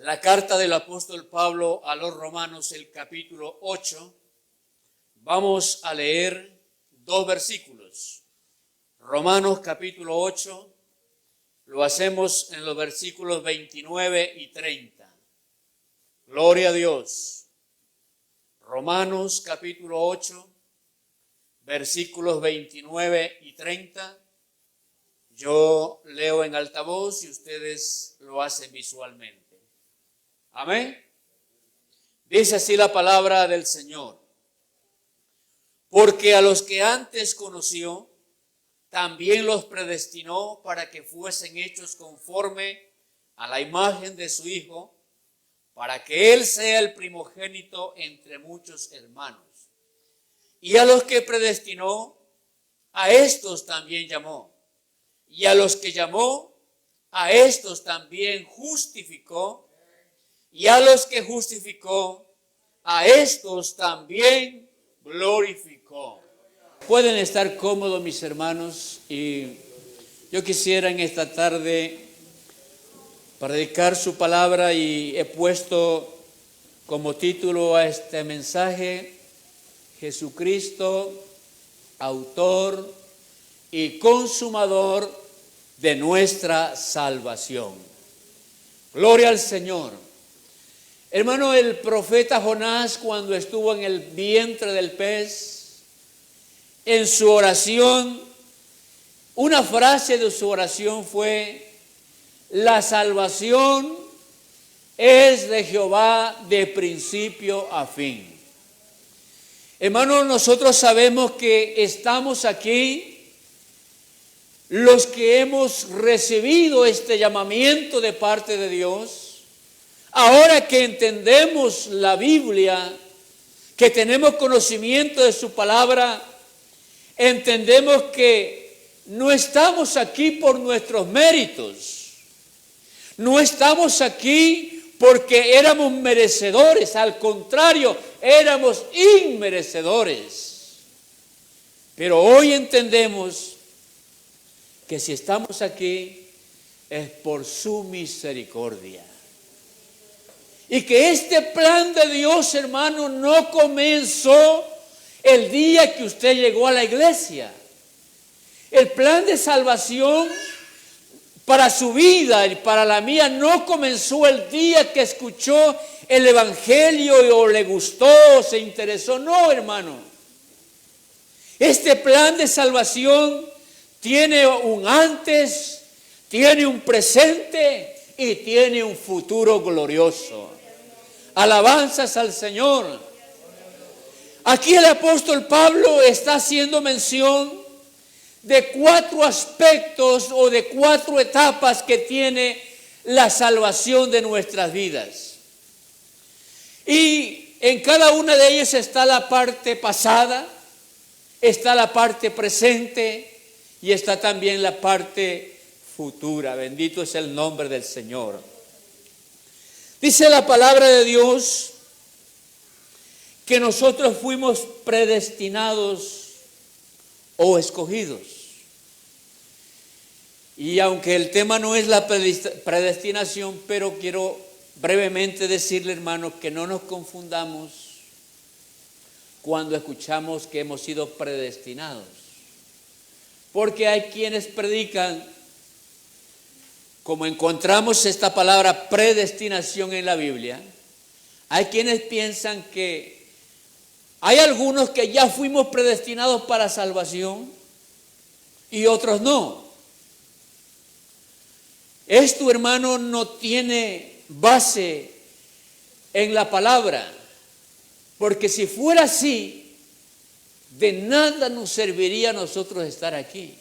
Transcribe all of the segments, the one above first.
La carta del apóstol Pablo a los Romanos, el capítulo 8. Vamos a leer 2 versículos. Romanos capítulo 8, lo hacemos en los versículos 29 y 30. Gloria a Dios. Romanos capítulo 8, versículos 29 y 30. Yo leo en altavoz y ustedes lo hacen visualmente. Amén. Dice así la palabra del Señor. Porque a los que antes conoció, también los predestinó para que fuesen hechos conforme a la imagen de su Hijo, para que Él sea el primogénito entre muchos hermanos. Y a los que predestinó, a estos también llamó. Y a los que llamó, a estos también justificó. Y a los que justificó, a estos también glorificó. Pueden estar cómodos, mis hermanos, y yo quisiera en esta tarde predicar su palabra y he puesto como título a este mensaje: Jesucristo, autor y consumador de nuestra salvación. Gloria al Señor. Hermano, el profeta Jonás, cuando estuvo en el vientre del pez, en su oración, una frase de su oración fue: la salvación es de Jehová de principio a fin. Hermano, nosotros sabemos que estamos aquí, los que hemos recibido este llamamiento de parte de Dios. Ahora que entendemos la Biblia, que tenemos conocimiento de su palabra, entendemos que no estamos aquí por nuestros méritos. No estamos aquí porque éramos merecedores, al contrario, éramos inmerecedores. Pero hoy entendemos que si estamos aquí es por su misericordia. Y que este plan de Dios, hermano, no comenzó el día que usted llegó a la iglesia. El plan de salvación para su vida y para la mía no comenzó el día que escuchó el evangelio o le gustó o se interesó. No, hermano. Este plan de salvación tiene un antes, tiene un presente y tiene un futuro glorioso. Alabanzas al Señor. Aquí el apóstol Pablo está haciendo mención de 4 aspectos o de 4 etapas que tiene la salvación de nuestras vidas. Y en cada una de ellas está la parte pasada, está la parte presente y está también la parte futura. Bendito es el nombre del Señor. Dice la palabra de Dios que nosotros fuimos predestinados o escogidos. Y aunque el tema no es la predestinación, pero quiero brevemente decirle, hermano, que no nos confundamos cuando escuchamos que hemos sido predestinados. Porque hay quienes predican, como encontramos esta palabra predestinación en la Biblia, hay quienes piensan que hay algunos que ya fuimos predestinados para salvación y otros no. Esto, hermano, no tiene base en la palabra, porque si fuera así, de nada nos serviría a nosotros estar aquí.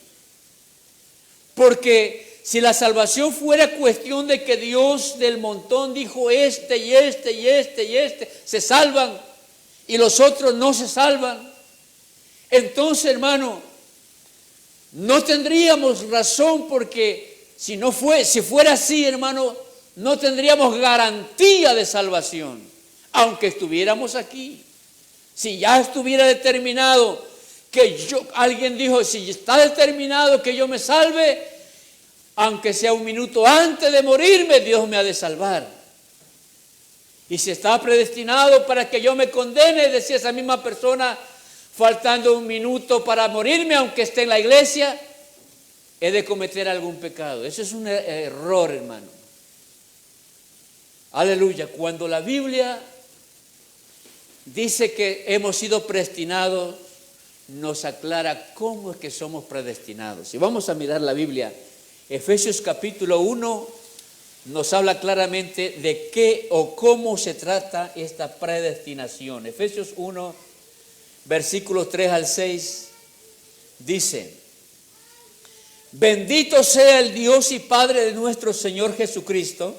Porque si la salvación fuera cuestión de que Dios del montón dijo este y este y este y este se salvan y los otros no se salvan, entonces, hermano, no tendríamos razón, porque si fuera así, hermano, no tendríamos garantía de salvación, aunque estuviéramos aquí. Si ya estuviera determinado que alguien dijo, si está determinado que yo me salve, aunque sea un minuto antes de morirme, Dios me ha de salvar. Y si está predestinado para que yo me condene, decía esa misma persona, faltando un minuto para morirme, aunque esté en la iglesia, he de cometer algún pecado. Eso es un error, hermano. Aleluya. Cuando la Biblia dice que hemos sido predestinados, nos aclara cómo es que somos predestinados. Y vamos a mirar la Biblia. Efesios capítulo 1 nos habla claramente de qué o cómo se trata esta predestinación. Efesios 1, versículos 3 al 6, dice: bendito sea el Dios y Padre de nuestro Señor Jesucristo,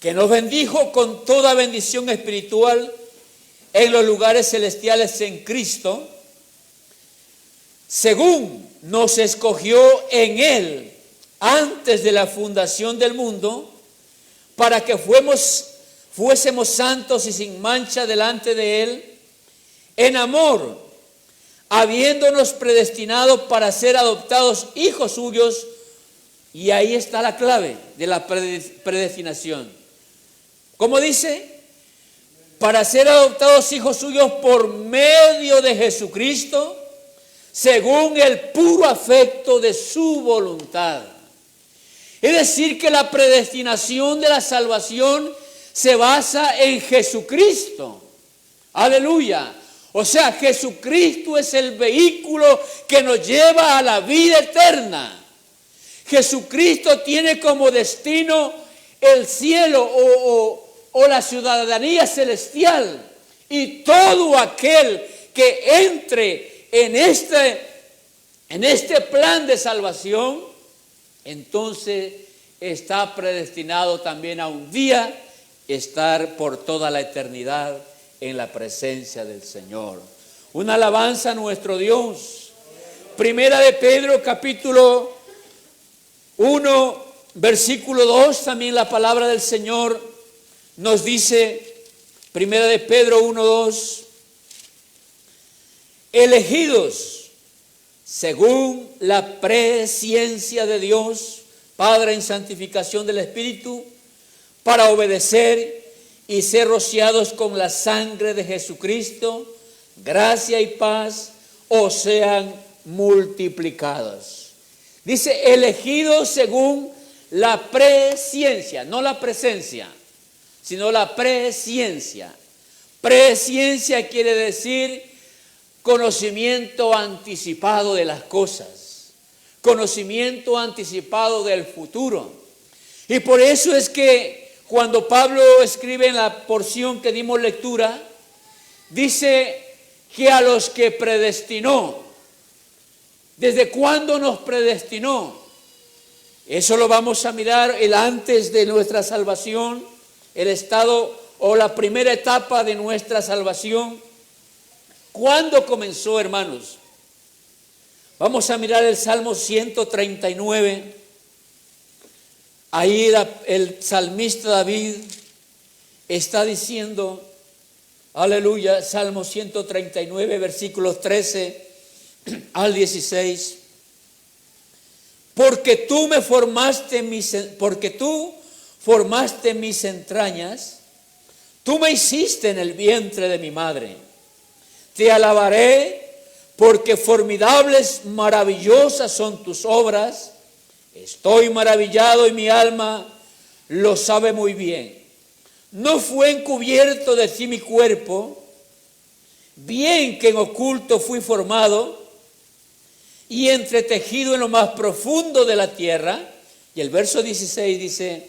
que nos bendijo con toda bendición espiritual en los lugares celestiales en Cristo, según nos escogió en Él antes de la fundación del mundo, para que fuésemos santos y sin mancha delante de Él, en amor, habiéndonos predestinado para ser adoptados hijos suyos. Y ahí está la clave de la predestinación. ¿Cómo dice? Para ser adoptados hijos suyos por medio de Jesucristo, según el puro afecto de su voluntad. Es decir, que la predestinación de la salvación se basa en Jesucristo. Aleluya. O sea, Jesucristo es el vehículo que nos lleva a la vida eterna. Jesucristo tiene como destino el cielo o la ciudadanía celestial. Y todo aquel que entre en este plan de salvación, entonces está predestinado también a un día estar por toda la eternidad en la presencia del Señor. Una alabanza a nuestro Dios. Primera de Pedro capítulo 1 versículo 2, también la palabra del Señor nos dice, Primera de Pedro 1:2, elegidos según la presciencia de Dios, Padre, en santificación del Espíritu, para obedecer y ser rociados con la sangre de Jesucristo, gracia y paz os sean multiplicadas. Dice, elegidos según la presciencia, no la presencia, sino la presciencia. Presciencia quiere decir conocimiento anticipado de las cosas, conocimiento anticipado del futuro. Y por eso es que cuando Pablo escribe en la porción que dimos lectura, dice que a los que predestinó. ¿Desde cuándo nos predestinó? Eso lo vamos a mirar el antes de nuestra salvación, el estado o la primera etapa de nuestra salvación. ¿Cuándo comenzó, hermanos? Vamos a mirar el Salmo 139. Ahí el salmista David está diciendo, aleluya, Salmo 139, versículos 13 al 16. Porque tú formaste mis entrañas, tú me hiciste en el vientre de mi madre. Te alabaré porque formidables, maravillosas son tus obras. Estoy maravillado y mi alma lo sabe muy bien. No fue encubierto de ti mi cuerpo, bien que en oculto fui formado y entretejido en lo más profundo de la tierra. Y el verso 16 dice,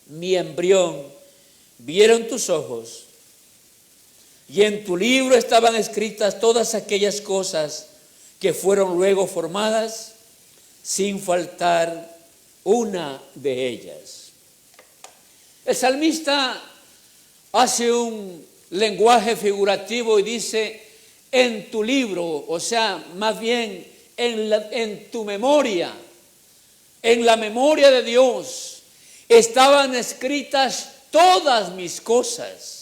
mi embrión vieron tus ojos, y en tu libro estaban escritas todas aquellas cosas que fueron luego formadas, sin faltar una de ellas. El salmista hace un lenguaje figurativo y dice, en tu libro, o sea, más bien en tu memoria, en la memoria de Dios, estaban escritas todas mis cosas.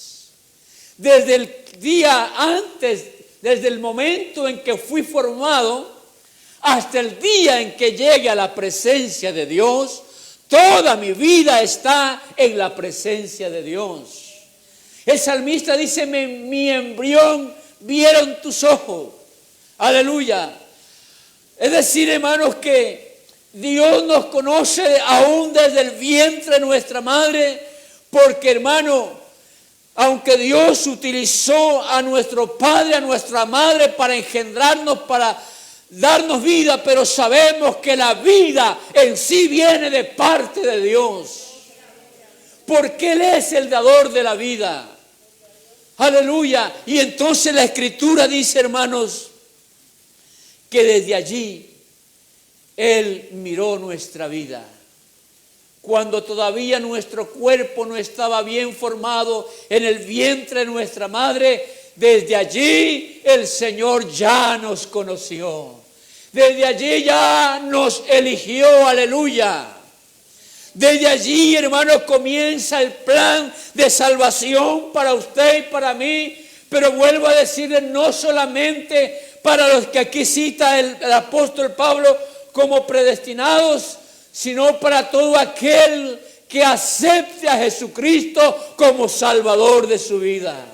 Desde el día antes, desde el momento en que fui formado, hasta el día en que llegue a la presencia de Dios, Toda mi vida está en la presencia de Dios. El salmista dice, mi embrión vieron tus ojos. Aleluya. Es decir, hermanos, que Dios nos conoce aún desde el vientre de nuestra madre, porque, hermano, aunque Dios utilizó a nuestro padre, a nuestra madre para engendrarnos, para darnos vida, pero sabemos que la vida en sí viene de parte de Dios, porque Él es el dador de la vida. Aleluya. Y entonces la Escritura dice, hermanos, que desde allí Él miró nuestra vida. Cuando todavía nuestro cuerpo no estaba bien formado en el vientre de nuestra madre, desde allí el Señor ya nos conoció. Desde allí ya nos eligió, aleluya. Desde allí, hermanos, comienza el plan de salvación para usted y para mí. Pero vuelvo a decirle, no solamente para los que aquí cita el apóstol Pablo como predestinados, sino para todo aquel que acepte a Jesucristo como Salvador de su vida.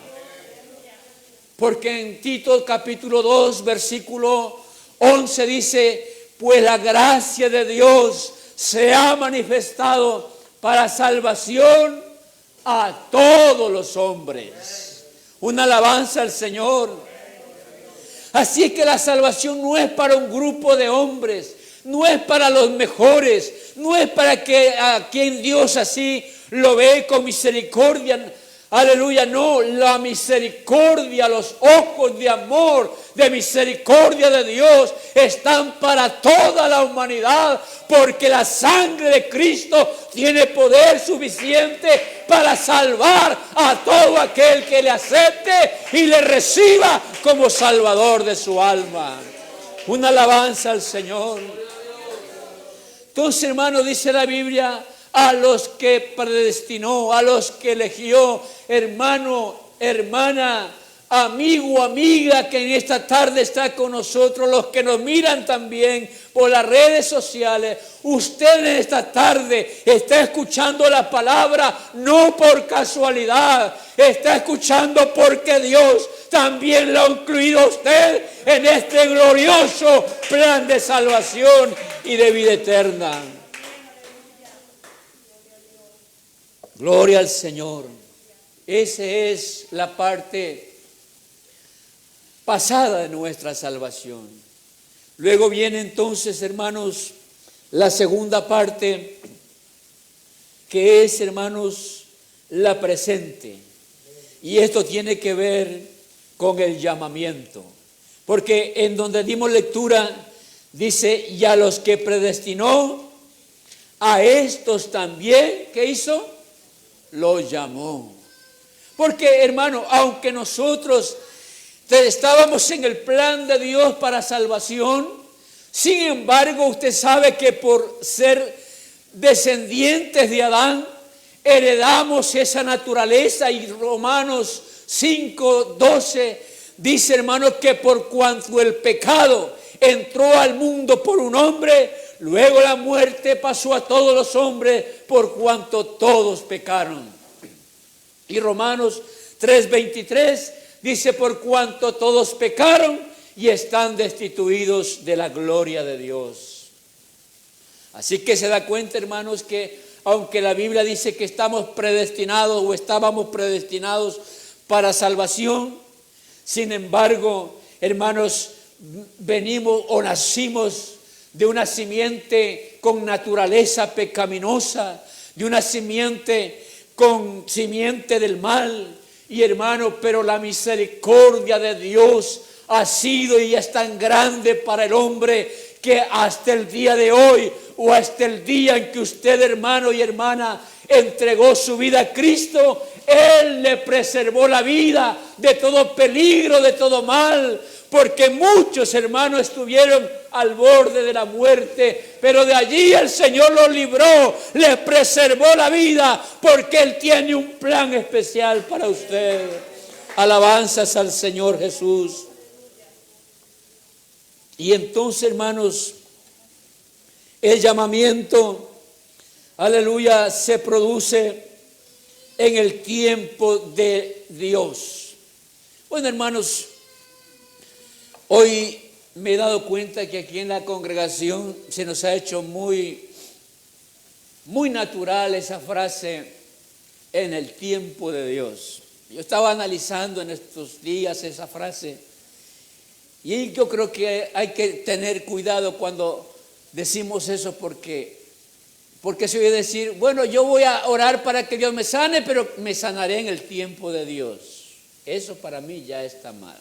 Porque en Tito capítulo 2, versículo 11 dice, pues la gracia de Dios se ha manifestado para salvación a todos los hombres. Una alabanza al Señor. Así es que la salvación no es para un grupo de hombres, no es para los mejores, no es para que a quien Dios así lo ve con misericordia. Aleluya, no, la misericordia, los ojos de amor, de misericordia de Dios están para toda la humanidad, porque la sangre de Cristo tiene poder suficiente para salvar a todo aquel que le acepte y le reciba como Salvador de su alma. Una alabanza al Señor. Entonces, hermano, dice la Biblia, a los que predestinó, a los que eligió, hermano, hermana, amigo, amiga que en esta tarde está con nosotros, los que nos miran también por las redes sociales. Usted en esta tarde está escuchando la palabra no por casualidad, está escuchando porque Dios también lo ha incluido a usted en este glorioso plan de salvación y de vida eterna. Gloria al Señor. Esa es la parte pasada de nuestra salvación. Luego viene entonces, hermanos, la segunda parte, que es, hermanos, la presente. Y esto tiene que ver con el llamamiento. Porque en donde dimos lectura, dice, y a los que predestinó, a estos también, ¿qué hizo? Los llamó. Porque, hermano, aunque nosotros estábamos en el plan de Dios para salvación, sin embargo, usted sabe que por ser descendientes de Adán, heredamos esa naturaleza. Y Romanos 5:12 dice, hermano, que por cuanto el pecado entró al mundo por un hombre, luego la muerte pasó a todos los hombres por cuanto todos pecaron. Y Romanos 3:23 dice, por cuanto todos pecaron y están destituidos de la gloria de Dios. Así que se da cuenta, hermanos, que aunque la Biblia dice que estamos predestinados o estábamos predestinados para salvación, sin embargo, hermanos, venimos o nacimos de una simiente con naturaleza pecaminosa, de una simiente con simiente del mal. Y hermano, pero la misericordia de Dios ha sido y es tan grande para el hombre que hasta el día de hoy o hasta el día en que usted, hermano y hermana, entregó su vida a Cristo, Él le preservó la vida de todo peligro, de todo mal. Porque muchos hermanos estuvieron al borde de la muerte, pero de allí el Señor los libró, les preservó la vida, porque Él tiene un plan especial para usted. Alabanzas al Señor Jesús. Y entonces, hermanos, el llamamiento, aleluya, se produce en el tiempo de Dios. Bueno, hermanos, hoy me he dado cuenta que aquí en la congregación se nos ha hecho muy natural esa frase, en el tiempo de Dios. Yo estaba analizando en estos días esa frase y yo creo que hay que tener cuidado cuando decimos eso porque se oye decir, bueno, yo voy a orar para que Dios me sane, pero me sanaré en el tiempo de Dios. Eso para mí ya está mal.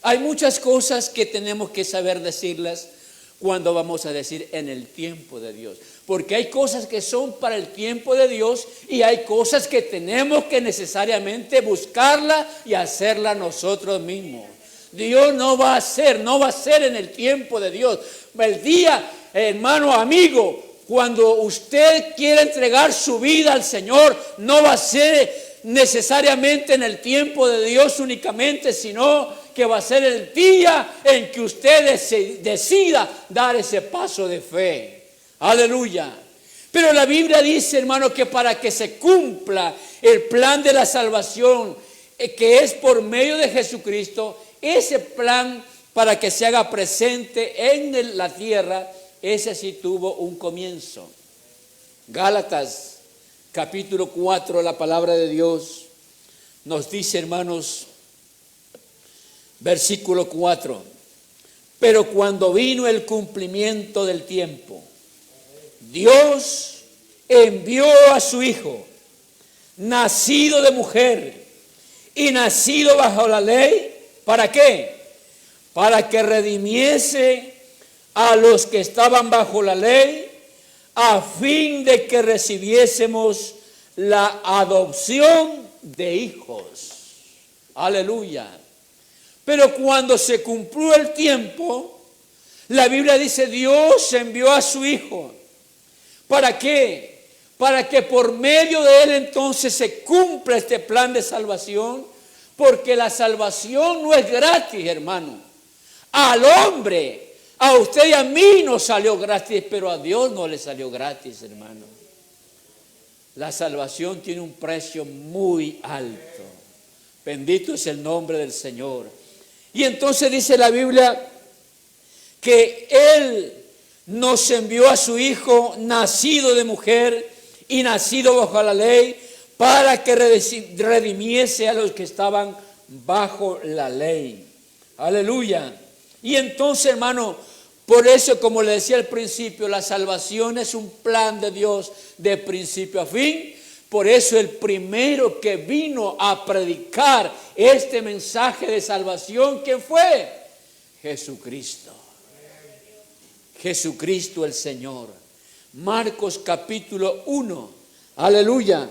Hay muchas cosas que tenemos que saber decirlas cuando vamos a decir en el tiempo de Dios. Porque hay cosas que son para el tiempo de Dios y hay cosas que tenemos que necesariamente buscarla y hacerla nosotros mismos. Dios no va a ser en el tiempo de Dios. El día, hermano, amigo, cuando usted quiera entregar su vida al Señor, no va a ser necesariamente en el tiempo de Dios únicamente, sino que va a ser el día en que usted decida dar ese paso de fe. Aleluya. Pero la Biblia dice, hermano, que para que se cumpla el plan de la salvación, que es por medio de Jesucristo, ese plan para que se haga presente en la tierra, ese sí tuvo un comienzo. Gálatas capítulo 4, la palabra de Dios nos dice, hermanos, versículo 4, pero cuando vino el cumplimiento del tiempo, Dios envió a su Hijo, nacido de mujer y nacido bajo la ley. ¿Para qué? Para que redimiese a los que estaban bajo la ley, a fin de que recibiésemos la adopción de hijos. Aleluya. Pero cuando se cumplió el tiempo, la Biblia dice, Dios envió a su Hijo. ¿Para qué? Para que por medio de Él entonces se cumpla este plan de salvación, porque la salvación no es gratis, hermano. Al hombre, a usted y a mí nos salió gratis, pero a Dios no le salió gratis, hermano. La salvación tiene un precio muy alto. Bendito es el nombre del Señor. Y entonces dice la Biblia que Él nos envió a su Hijo nacido de mujer y nacido bajo la ley para que redimiese a los que estaban bajo la ley. Aleluya. Y entonces, hermano, por eso, como le decía al principio, la salvación es un plan de Dios de principio a fin. Por eso el primero que vino a predicar este mensaje de salvación, ¿quién fue? Jesucristo. Jesucristo el Señor. Marcos capítulo 1, aleluya,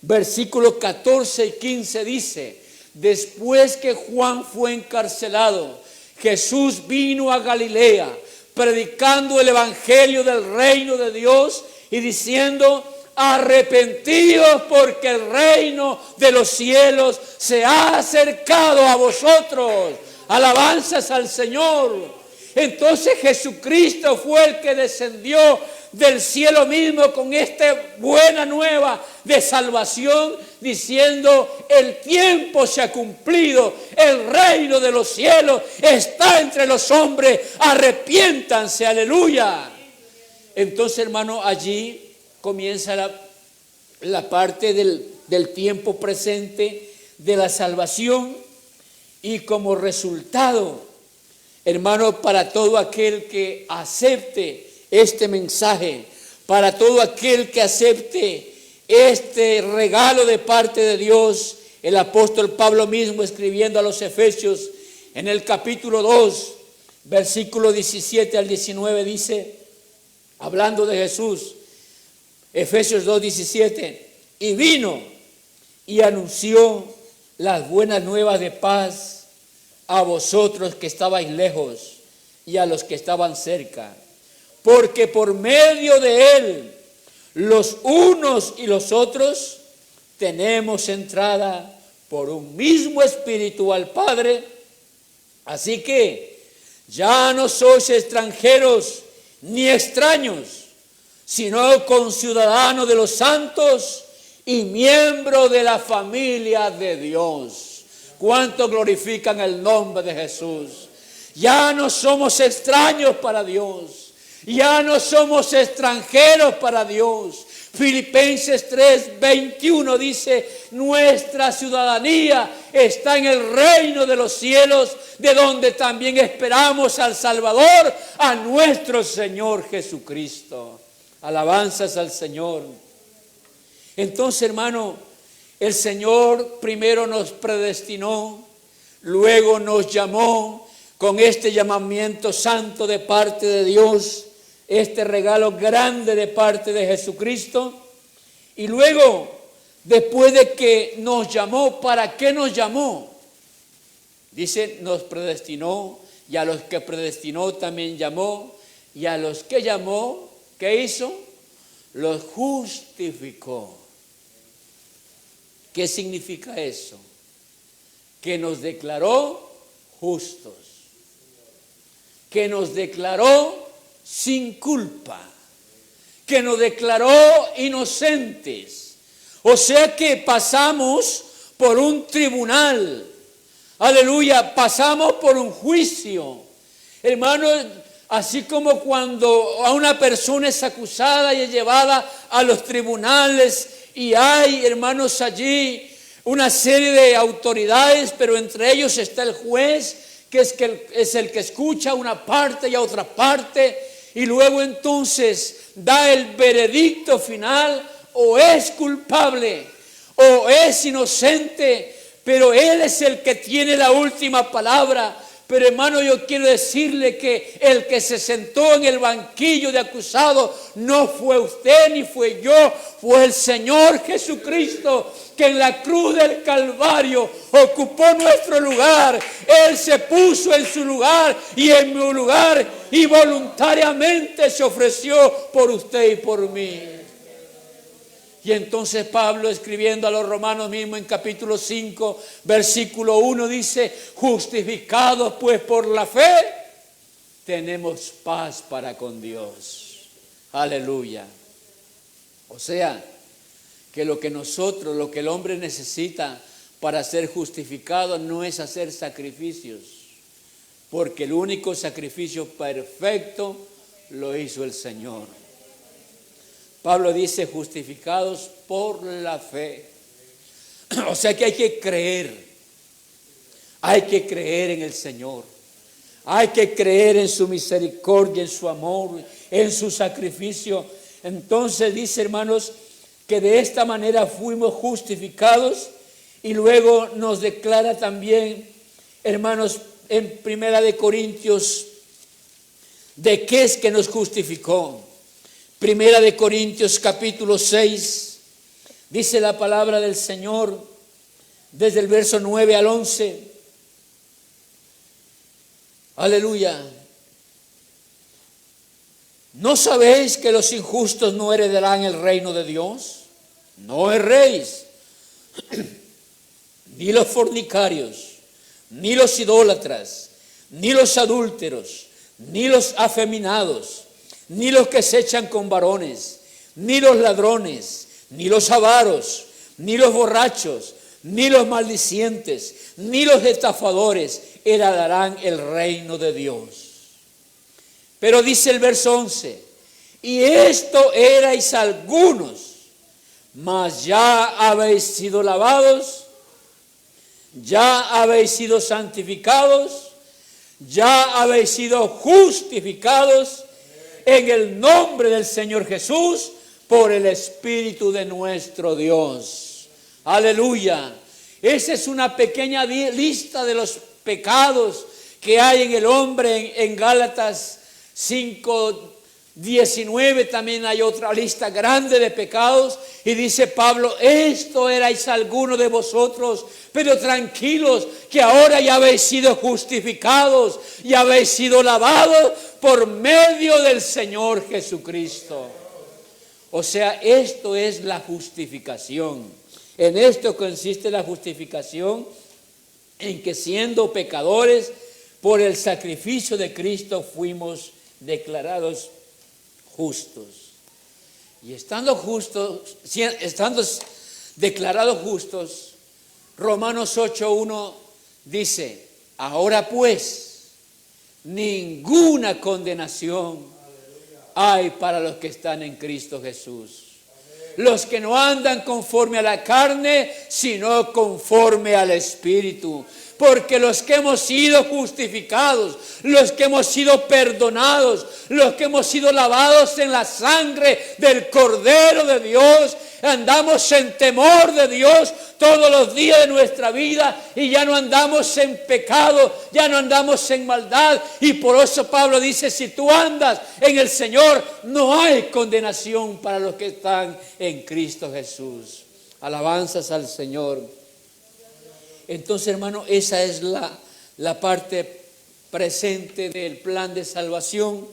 versículos 14 y 15 dice, después que Juan fue encarcelado, Jesús vino a Galilea, predicando el evangelio del reino de Dios y diciendo, arrepentíos porque el reino de los cielos se ha acercado a vosotros. Alabanzas al Señor. Entonces Jesucristo fue el que descendió del cielo mismo con esta buena nueva de salvación, diciendo, el tiempo se ha cumplido, el reino de los cielos está entre los hombres, arrepiéntanse, aleluya. Entonces, hermano, allí comienza la parte del tiempo presente de la salvación y como resultado, hermano, para todo aquel que acepte este mensaje, para todo aquel que acepte este regalo de parte de Dios, el apóstol Pablo mismo escribiendo a los Efesios en el capítulo 2, versículo 17 al 19 dice, hablando de Jesús, Efesios 2, 17, y vino y anunció las buenas nuevas de paz a vosotros que estabais lejos y a los que estaban cerca, porque por medio de Él, los unos y los otros, tenemos entrada por un mismo Espíritu al Padre. Así que ya no sois extranjeros ni extraños, sino conciudadano de los santos y miembro de la familia de Dios. ¿Cuánto glorifican el nombre de Jesús? Ya no somos extraños para Dios. Ya no somos extranjeros para Dios. Filipenses 3:21 dice: nuestra ciudadanía está en el reino de los cielos, de donde también esperamos al Salvador, a nuestro Señor Jesucristo. Alabanzas al Señor. Entonces, hermano, el Señor primero nos predestinó, luego nos llamó con este llamamiento santo de parte de Dios, este regalo grande de parte de Jesucristo. Y luego, después de que nos llamó, ¿para qué nos llamó? Dice, nos predestinó, y a los que predestinó también llamó, y a los que llamó, ¿qué hizo? Los justificó. ¿Qué significa eso? Que nos declaró justos, que nos declaró sin culpa, que nos declaró inocentes. O sea que pasamos por un tribunal, aleluya, pasamos por un juicio. Hermano, así como cuando a una persona es acusada y es llevada a los tribunales y hay, hermanos, allí una serie de autoridades, pero entre ellos está el juez, que es el que escucha una parte y a otra parte, y luego entonces da el veredicto final: o es culpable o es inocente, pero él es el que tiene la última palabra. Pero hermano, yo quiero decirle que el que se sentó en el banquillo de acusado no fue usted ni fue yo, fue el Señor Jesucristo, que en la cruz del Calvario ocupó nuestro lugar. Él se puso en su lugar y en mi lugar, y voluntariamente se ofreció por usted y por mí. Y entonces Pablo, escribiendo a los romanos mismo en capítulo 5, versículo 1, dice: justificados pues por la fe, tenemos paz para con Dios. Aleluya. O sea, que lo que el hombre necesita para ser justificado no es hacer sacrificios, porque el único sacrificio perfecto lo hizo el Señor. Pablo dice: justificados por la fe. O sea que hay que creer en el Señor, hay que creer en su misericordia, en su amor, en su sacrificio. Entonces dice, hermanos, que de esta manera fuimos justificados, y luego nos declara también, hermanos, en Primera de Corintios, de qué es que nos justificó. Primera de Corintios capítulo 6, dice la palabra del Señor desde el verso 9 al 11. Aleluya. ¿No sabéis que los injustos no heredarán el reino de Dios? No erréis. Ni los fornicarios, ni los idólatras, ni los adúlteros, ni los afeminados, ni los que se echan con varones, ni los ladrones, ni los avaros, ni los borrachos, ni los maldicientes, ni los estafadores heredarán el reino de Dios. Pero dice el verso 11: y esto erais algunos, mas ya habéis sido lavados, ya habéis sido santificados, ya habéis sido justificados en el nombre del Señor Jesús, por el Espíritu de nuestro Dios. Aleluya. Esa es una pequeña lista de los pecados que hay en el hombre. En Gálatas 5:19 también hay otra lista grande de pecados. Y dice Pablo: esto erais algunos de vosotros, pero tranquilos, que ahora ya habéis sido justificados y habéis sido lavados por medio del Señor Jesucristo. O sea, esto es la justificación. En esto consiste la justificación, en que siendo pecadores, por el sacrificio de Cristo fuimos declarados justos. Y estando justos, estando declarados justos, Romanos 8:1 dice, ahora pues, ninguna condenación hay para los que están en Cristo Jesús. Los que no andan conforme a la carne, sino conforme al Espíritu. Porque los que hemos sido justificados, los que hemos sido perdonados, los que hemos sido lavados en la sangre del Cordero de Dios, andamos en temor de Dios todos los días de nuestra vida y ya no andamos en pecado, ya no andamos en maldad. Y por eso Pablo dice, si tú andas en el Señor, no hay condenación para los que están en Cristo Jesús. Alabanzas al Señor. Entonces, hermano, esa es la parte presente del plan de salvación.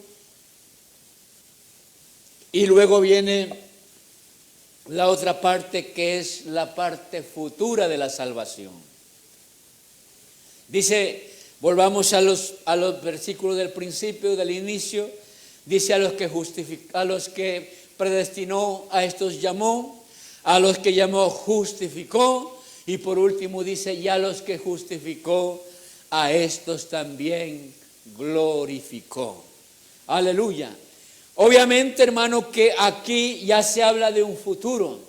Y luego viene la otra parte, que es la parte futura de la salvación. Dice, volvamos a los versículos del principio, del inicio. Dice, a los que predestinó, a estos llamó, a los que llamó justificó. Y por último dice, y a los que justificó, a estos también glorificó. Aleluya. Obviamente, hermano, que aquí ya se habla de un futuro,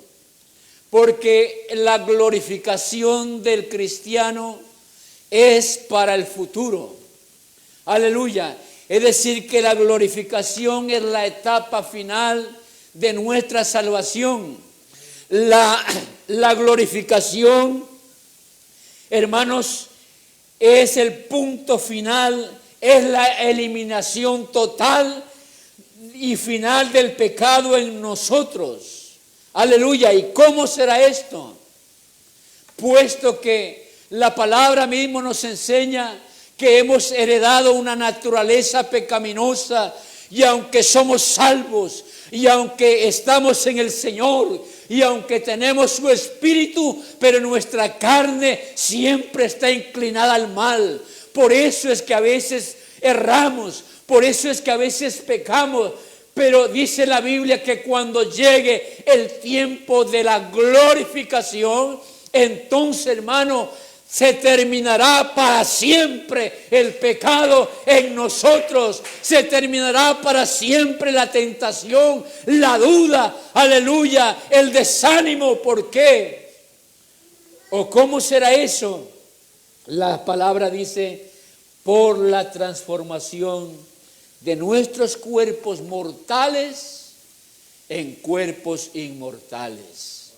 porque la glorificación del cristiano es para el futuro. Aleluya. Es decir, que la glorificación es la etapa final de nuestra salvación. La glorificación, hermanos, es el punto final, es la eliminación total y final del pecado en nosotros. Aleluya. ¿Y cómo será esto? Puesto que la palabra mismo nos enseña que hemos heredado una naturaleza pecaminosa, y aunque somos salvos, y aunque estamos en el Señor, y aunque tenemos su Espíritu, pero nuestra carne siempre está inclinada al mal. Por eso es que a veces erramos, por eso es que a veces pecamos. Pero dice la Biblia que cuando llegue el tiempo de la glorificación, entonces, hermano, se terminará para siempre el pecado en nosotros. Se terminará para siempre la tentación, la duda, aleluya, el desánimo. ¿Por qué? ¿O cómo será eso? La palabra dice, por la transformación de nuestros cuerpos mortales en cuerpos inmortales.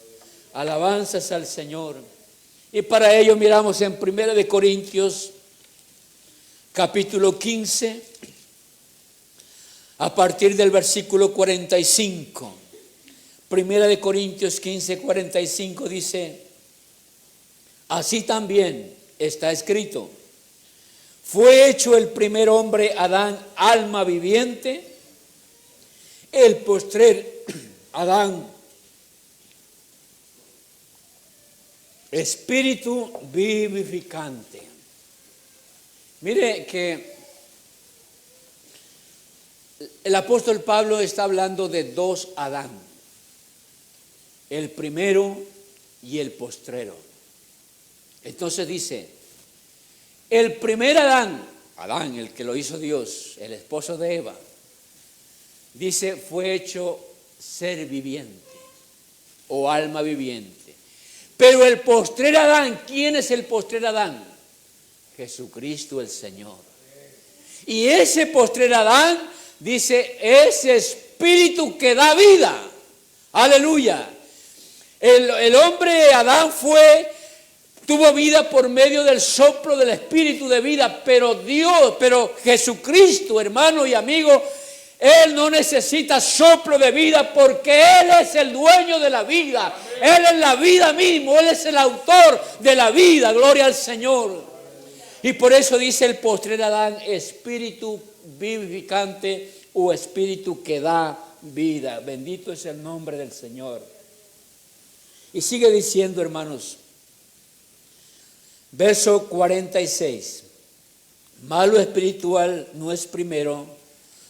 Alabanzas al Señor. Y para ello miramos en 1 de Corintios, capítulo 15, a partir del versículo 45. 1 de Corintios 15, 45 dice, así también está escrito, fue hecho el primer hombre, Adán, alma viviente, el postrer Adán, espíritu vivificante. Mire que el apóstol Pablo está hablando de dos Adán, el primero y el postrero. Entonces dice, el primer Adán, Adán, el que lo hizo Dios, el esposo de Eva, dice, fue hecho ser viviente o alma viviente. Pero el postrer Adán, ¿quién es el postrer Adán? Jesucristo el Señor. Y ese postrer Adán, dice, ese espíritu que da vida. Aleluya. El hombre Adán tuvo vida por medio del soplo del espíritu de vida, pero Jesucristo, hermano y amigo, Él no necesita soplo de vida porque Él es el dueño de la vida. Él es la vida mismo, Él es el autor de la vida, gloria al Señor. Y por eso dice el postrer Adán, espíritu vivificante o espíritu que da vida. Bendito es el nombre del Señor. Y sigue diciendo, hermanos, verso 46, malo espiritual no es primero,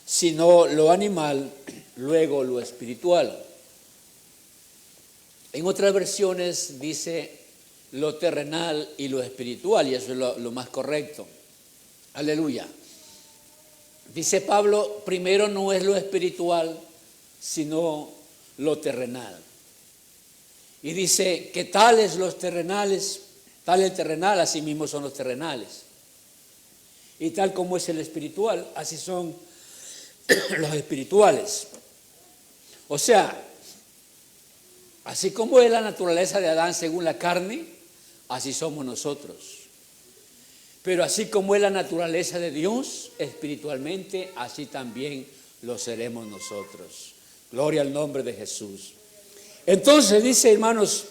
sino lo animal, luego lo espiritual. En otras versiones dice lo terrenal y lo espiritual, y eso es lo más correcto. Aleluya. Dice Pablo, primero no es lo espiritual, sino lo terrenal. Y dice que tales los terrenales, tal el terrenal, así mismo son los terrenales. Y tal como es el espiritual, así son los espirituales. O sea, así como es la naturaleza de Adán según la carne, así somos nosotros. Pero así como es la naturaleza de Dios espiritualmente, así también lo seremos nosotros. Gloria al nombre de Jesús. Entonces dice, hermanos,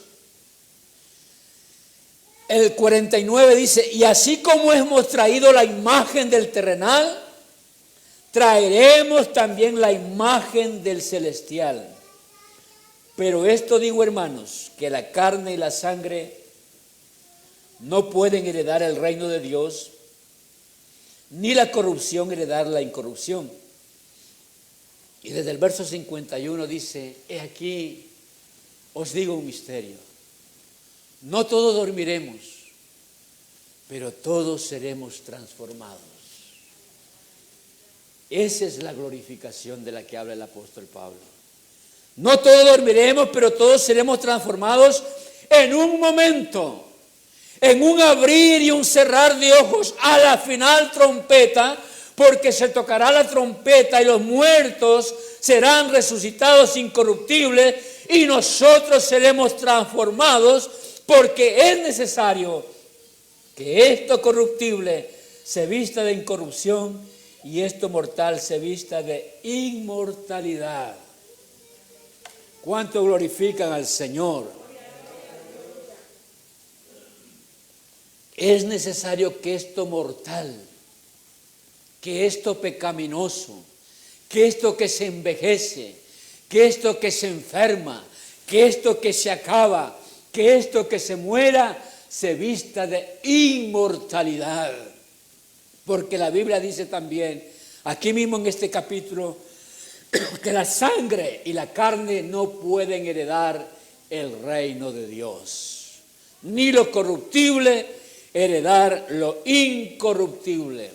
el 49 dice, y así como hemos traído la imagen del terrenal, traeremos también la imagen del celestial. Pero esto digo, hermanos, que la carne y la sangre no pueden heredar el reino de Dios, ni la corrupción heredar la incorrupción. Y desde el verso 51 dice, he aquí, os digo un misterio. No todos dormiremos, pero todos seremos transformados. Esa es la glorificación de la que habla el apóstol Pablo. No todos dormiremos, pero todos seremos transformados en un momento, en un abrir y un cerrar de ojos a la final trompeta, porque se tocará la trompeta y los muertos serán resucitados incorruptibles y nosotros seremos transformados, porque es necesario que esto corruptible se vista de incorrupción y esto mortal se vista de inmortalidad. ¿Cuánto glorifican al Señor? Es necesario que esto mortal, que esto pecaminoso, que esto que se envejece, que esto que se enferma, que esto que se acaba, que esto que se muera, se vista de inmortalidad. Porque la Biblia dice también, aquí mismo en este capítulo, que la sangre y la carne no pueden heredar el reino de Dios, ni lo corruptible heredar lo incorruptible.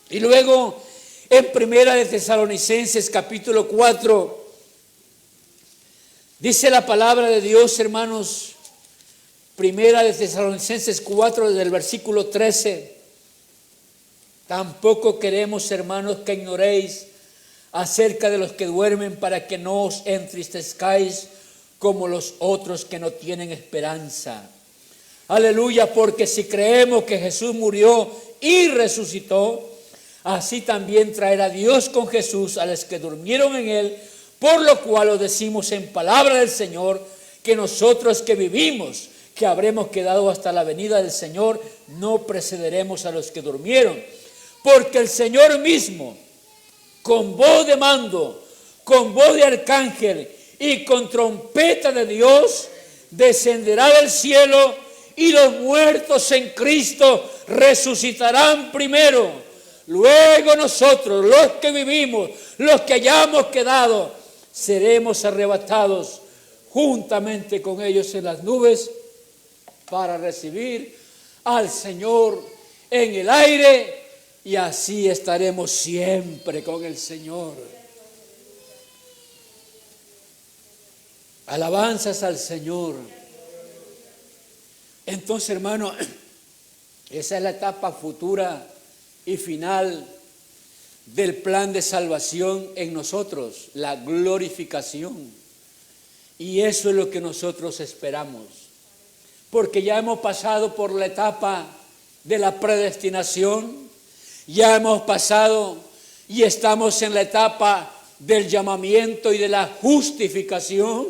Y luego en Primera de Tesalonicenses capítulo 4 dice la palabra de Dios, hermanos, Primera de Tesalonicenses 4 desde el versículo 13, tampoco queremos, hermanos, que ignoréis acerca de los que duermen, para que no os entristezcáis como los otros que no tienen esperanza. Aleluya, porque si creemos que Jesús murió y resucitó, así también traerá Dios con Jesús a los que durmieron en él, por lo cual os decimos en palabra del Señor, que nosotros que vivimos, que habremos quedado hasta la venida del Señor, no precederemos a los que durmieron, porque el Señor mismo, con voz de mando, con voz de arcángel y con trompeta de Dios, descenderá del cielo y los muertos en Cristo resucitarán primero. Luego nosotros, los que vivimos, los que hayamos quedado, seremos arrebatados juntamente con ellos en las nubes para recibir al Señor en el aire, y así estaremos siempre con el Señor. Alabanzas al Señor. Entonces, hermano, esa es la etapa futura y final del plan de salvación en nosotros, la glorificación. Y eso es lo que nosotros esperamos, porque ya hemos pasado por la etapa de la predestinación, ya hemos pasado y estamos en la etapa del llamamiento y de la justificación,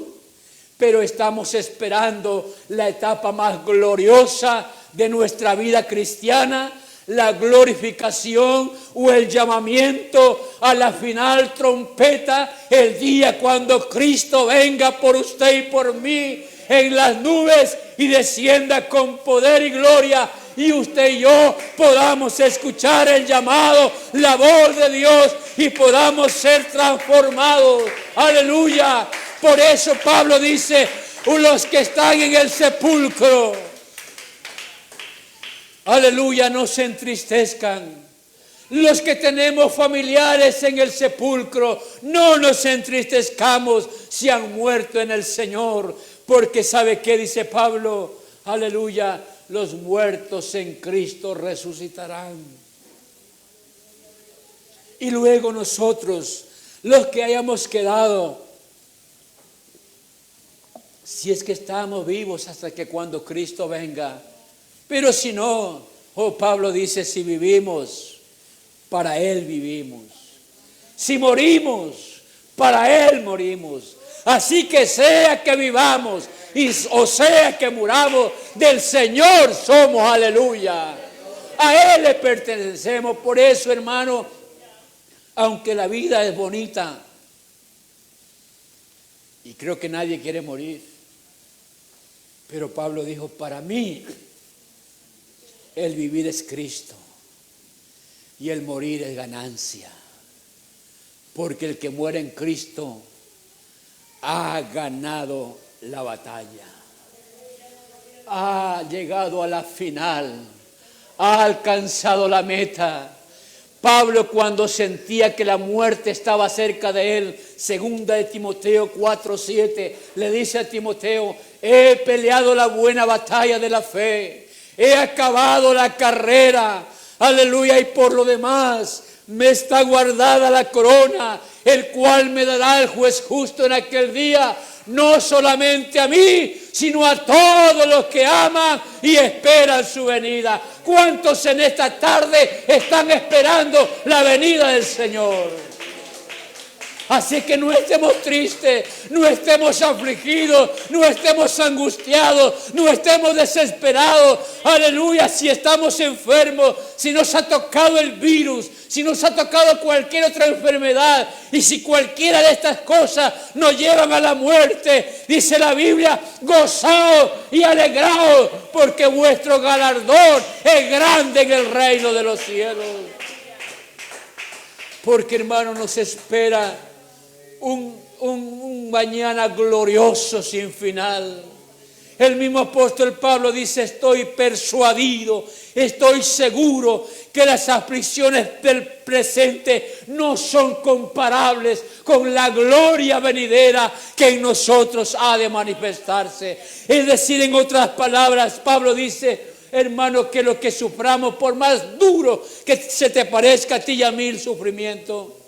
pero estamos esperando la etapa más gloriosa de nuestra vida cristiana, la glorificación o el llamamiento a la final trompeta, el día cuando Cristo venga por usted y por mí en las nubes y descienda con poder y gloria, y usted y yo podamos escuchar el llamado, la voz de Dios, y podamos ser transformados. Aleluya. Por eso Pablo dice, los que están en el sepulcro. Aleluya, no se entristezcan. Los que tenemos familiares en el sepulcro, no nos entristezcamos si han muerto en el Señor, porque ¿sabe qué dice Pablo? Aleluya, los muertos en Cristo resucitarán. Y luego nosotros, los que hayamos quedado, si es que estamos vivos hasta que cuando Cristo venga, pero si no, Pablo dice, si vivimos, para Él vivimos. Si morimos, para Él morimos. Así que sea que vivamos o sea que muramos, del Señor somos, aleluya. A Él le pertenecemos. Por eso, hermano, aunque la vida es bonita, y creo que nadie quiere morir, pero Pablo dijo, para mí, el vivir es Cristo y el morir es ganancia. Porque el que muere en Cristo ha ganado la batalla. Ha llegado a la final. Ha alcanzado la meta. Pablo, cuando sentía que la muerte estaba cerca de él, segunda de Timoteo 4:7, le dice a Timoteo, he peleado la buena batalla de la fe, he acabado la carrera, aleluya, y por lo demás me está guardada la corona, el cual me dará el juez justo en aquel día, no solamente a mí, sino a todos los que aman y esperan su venida. ¿Cuántos en esta tarde están esperando la venida del Señor? Así que no estemos tristes, no estemos afligidos, no estemos angustiados, no estemos desesperados. Aleluya, si estamos enfermos, si nos ha tocado el virus, si nos ha tocado cualquier otra enfermedad y si cualquiera de estas cosas nos llevan a la muerte, dice la Biblia, gozaos y alegraos porque vuestro galardón es grande en el reino de los cielos. Porque, hermano, nos espera un mañana glorioso sin final. El mismo apóstol Pablo dice, estoy persuadido, estoy seguro que las aflicciones del presente no son comparables con la gloria venidera que en nosotros ha de manifestarse. Es decir, en otras palabras, Pablo dice, hermano, que lo que suframos, por más duro que se te parezca a ti y a mí el sufrimiento,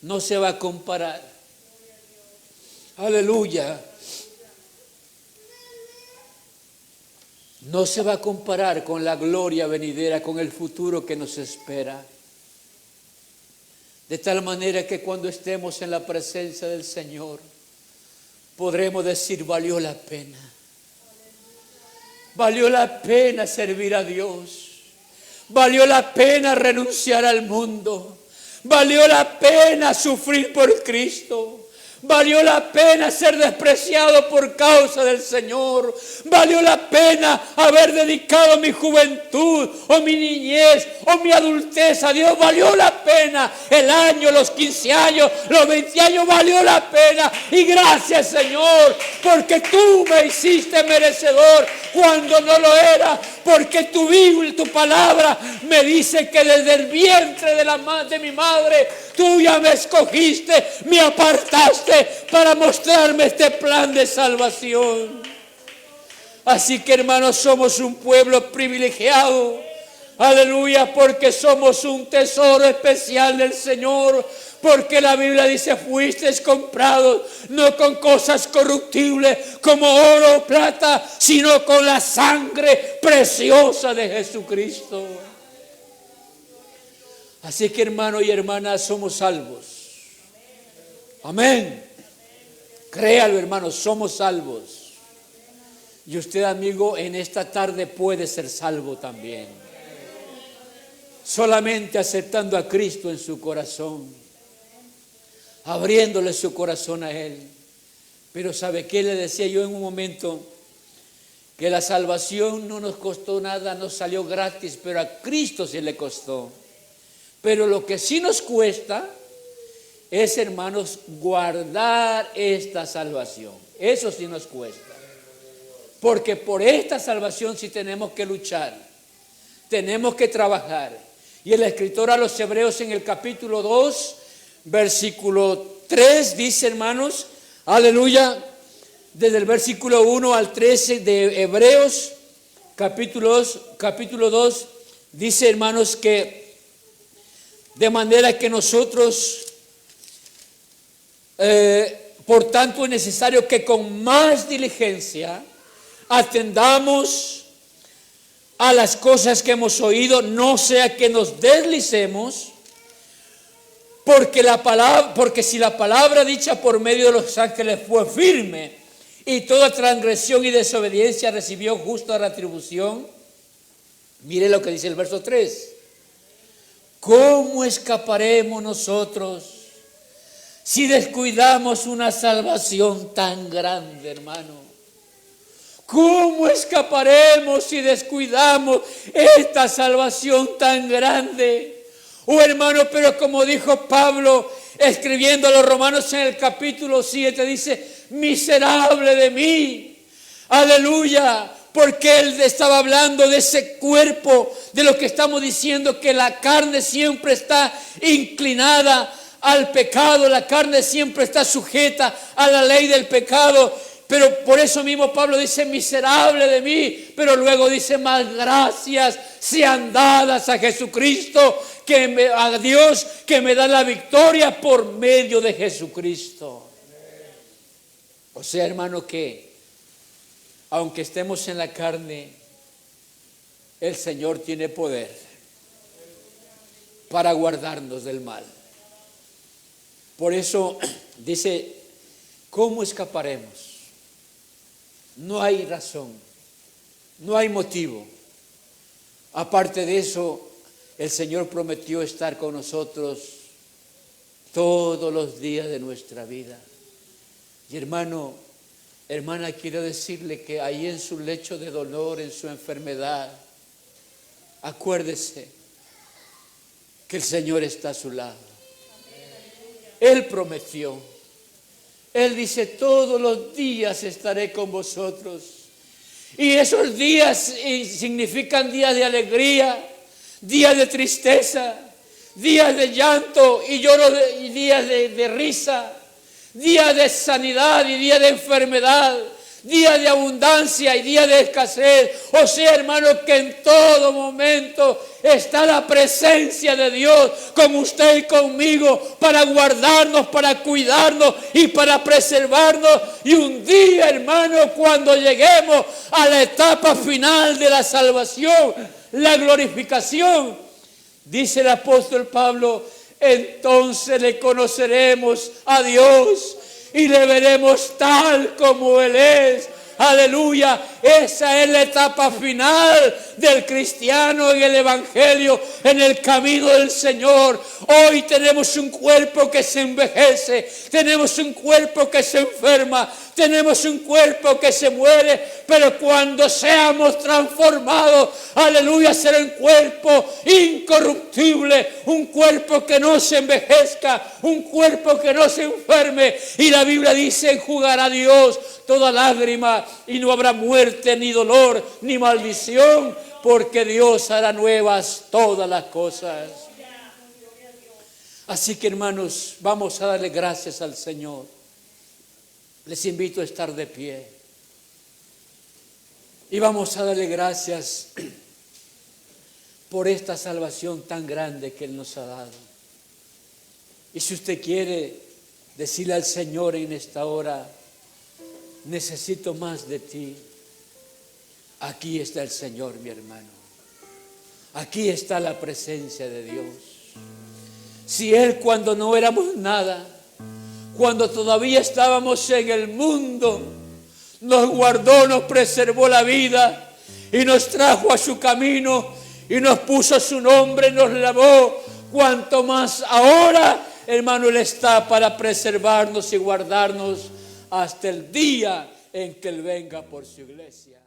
no se va a comparar. Aleluya. No se va a comparar con la gloria venidera, con el futuro que nos espera. De tal manera que cuando estemos en la presencia del Señor, podremos decir, valió la pena. Valió la pena servir a Dios. Valió la pena renunciar al mundo. Valió la pena sufrir por Cristo. Valió la pena ser despreciado por causa del Señor. Valió la pena haber dedicado mi juventud o mi niñez o mi adultez a Dios. Valió la pena el año, los 15 años, los 20 años. Valió la pena. Y gracias, Señor, porque tú me hiciste merecedor cuando no lo era. Porque tu Biblia y tu palabra me dice que desde el vientre de mi madre tú ya me escogiste, me apartaste para mostrarme este plan de salvación. Así que, hermanos, somos un pueblo privilegiado. Aleluya, porque somos un tesoro especial del Señor. Porque la Biblia dice, fuisteis comprados no con cosas corruptibles como oro o plata, sino con la sangre preciosa de Jesucristo. Así que, hermanos y hermanas, somos salvos. Amén. Créalo, hermanos, somos salvos. Y usted, amigo, en esta tarde puede ser salvo también. Solamente aceptando a Cristo en su corazón, abriéndole su corazón a Él. Pero ¿sabe qué le decía yo en un momento? Que la salvación no nos costó nada, nos salió gratis, pero a Cristo se le costó. Pero lo que sí nos cuesta es, hermanos, guardar esta salvación. Eso sí nos cuesta. Porque por esta salvación sí tenemos que luchar, tenemos que trabajar. Y el escritor a los Hebreos en el capítulo 2, versículo 3 dice, hermanos, aleluya, desde el versículo 1 al 13 de Hebreos, capítulo 2, dice, hermanos, que de manera que nosotros, por tanto es necesario que con más diligencia atendamos a las cosas que hemos oído, no sea que nos deslicemos, porque si la palabra dicha por medio de los ángeles fue firme, y toda transgresión y desobediencia recibió justa retribución. Mire lo que dice el verso 3. ¿Cómo escaparemos nosotros si descuidamos una salvación tan grande, hermano? ¿Cómo escaparemos si descuidamos esta salvación tan grande? Oh, hermano, pero como dijo Pablo escribiendo a los romanos en el capítulo 7, dice, miserable de mí, aleluya, porque él estaba hablando de ese cuerpo, de lo que estamos diciendo, que la carne siempre está inclinada al pecado, la carne siempre está sujeta a la ley del pecado. Pero por eso mismo Pablo dice, miserable de mí, pero luego dice, más gracias sean dadas a Jesucristo, a Dios que me da la victoria por medio de Jesucristo. O sea, hermano, que aunque estemos en la carne, el Señor tiene poder para guardarnos del mal. Por eso dice, ¿cómo escaparemos? No hay razón, no hay motivo. Aparte de eso, el Señor prometió estar con nosotros todos los días de nuestra vida. Y hermano, hermana, quiero decirle que ahí en su lecho de dolor, en su enfermedad, acuérdese que el Señor está a su lado. Él prometió. Él dice, todos los días estaré con vosotros. Y esos días significan días de alegría, días de tristeza, días de llanto y lloro, y días de risa, días de sanidad y días de enfermedad, días de abundancia y días de escasez. O sea, hermano, que en todo momento está la presencia de Dios con usted y conmigo para guardarnos, para cuidarnos y para preservarnos. Y un día, hermano, cuando lleguemos a la etapa final de la salvación, la glorificación, dice el apóstol Pablo, entonces le conoceremos a Dios y le veremos tal como Él es. Aleluya, esa es la etapa final del cristiano en el evangelio, en el camino del Señor. Hoy tenemos un cuerpo que se envejece, tenemos un cuerpo que se enferma, tenemos un cuerpo que se muere, pero cuando seamos transformados, aleluya, será un cuerpo incorruptible, un cuerpo que no se envejezca, un cuerpo que no se enferme. Y la Biblia dice, enjugará Dios toda lágrima y no habrá muerte, ni dolor, ni maldición, porque Dios hará nuevas todas las cosas. Así que, hermanos, vamos a darle gracias al Señor. Les invito a estar de pie y vamos a darle gracias por esta salvación tan grande que Él nos ha dado. Y si usted quiere decirle al Señor en esta hora, necesito más de ti, aquí está el Señor, mi hermano. Aquí está la presencia de Dios. Si Él, cuando no éramos nada, cuando todavía estábamos en el mundo, nos guardó, nos preservó la vida y nos trajo a su camino y nos puso su nombre, nos lavó, cuanto más ahora, hermano, Él está para preservarnos y guardarnos hasta el día en que Él venga por su iglesia.